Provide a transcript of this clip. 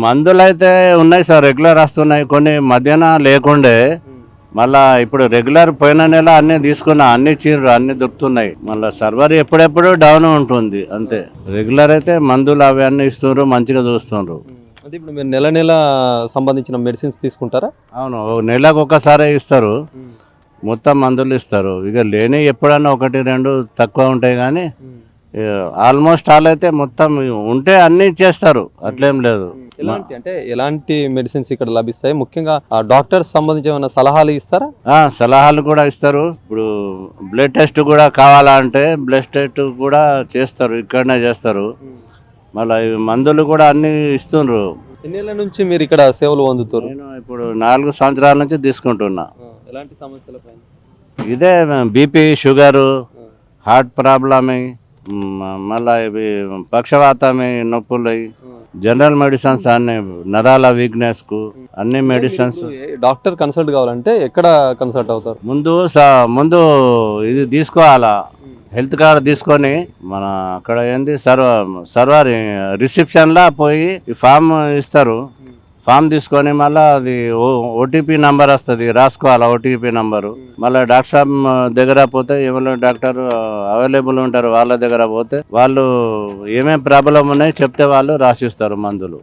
మందులు అయితే ఉన్నాయి సార్, రెగ్యులర్ వస్తున్నాయి. కొన్ని మధ్యాహ్న లేకుండే, మళ్ళా ఇప్పుడు రెగ్యులర్ పోయిన నెల అన్ని తీసుకున్నా, అన్ని చీరలు అన్ని దొరుకుతున్నాయి. మళ్ళీ సర్వర్ ఎప్పుడెప్పుడు డౌన్ ఉంటుంది అంతే. రెగ్యులర్ అయితే మందులు అవి అన్ని ఇస్తున్నారు, మంచిగా చూస్తున్నారు. అంటే ఇప్పుడు మీరు నెల నెల సంబంధించిన మెడిసిన్స్ తీసుకుంటారా? అవును, నెలకు ఒకసారి ఇస్తారు, మొత్తం మందులు ఇస్తారు. ఇక లేని ఎప్పుడన్నా ఒకటి రెండు తక్కువ ఉంటాయి, కానీ ఆల్మోస్ట్ ఆల్ అయితే మొత్తం ఉంటే అన్ని ఇచ్చేస్తారు, అట్లేం లేదు. ఎలాంటి మెడిసిన్స్ ఇక్కడ లభిస్తాయి? ముఖ్యంగా డాక్టర్స్ సంబంధించి ఏమైనా సలహాలు ఇస్తారా? సలహాలు కూడా ఇస్తారు. ఇప్పుడు బ్లడ్ టెస్ట్ కూడా కావాలా అంటే బ్లడ్ టెస్ట్ కూడా చేస్తారు, ఇక్కడనే చేస్తారు. మళ్ళీ మందులు కూడా అన్ని ఇస్తుండ్రు. ఎన్నేళ్ల నుంచి మీరు ఇక్కడ సేవలు పొందుతారు? నేను ఇప్పుడు 4 సంవత్సరాల నుంచి తీసుకుంటున్నా. ఎలాంటి సమస్యలపై? ఇదే బీపీ, షుగరు, హార్ట్ ప్రాబ్లమ్, మళ్ళీ ఇవి పక్షవాతమే, నొప్పులు, జనరల్ మెడిసిన్స్ అన్ని, నరాల వీక్నెస్ కు అన్ని మెడిసిన్స్. డాక్టర్ కన్సల్ట్ కావాలంటే ఎక్కడ కన్సల్ట్ అవుతారు? ముందు ఇది తీసుకోవాలా, హెల్త్ కార్డు తీసుకొని మన అక్కడ ఏంది సర్వర్ రిసెప్షన్ లా పోయి ఫామ్ ఇస్తారు. ఫామ్ తీసుకొని మళ్ళీ అది ఓటీపీ నంబర్ వస్తుంది, రాసుకోవాలి ఓటీపీ నంబరు. మళ్ళీ డాక్టర్ సాబ్ దగ్గర పోతే ఎవరు డాక్టర్ అవైలబుల్ ఉంటారు, వాళ్ళ దగ్గర పోతే వాళ్ళు ఏమేమి ప్రాబ్లం ఉన్నాయో చెప్తే వాళ్ళు రాసిస్తారు మందులు.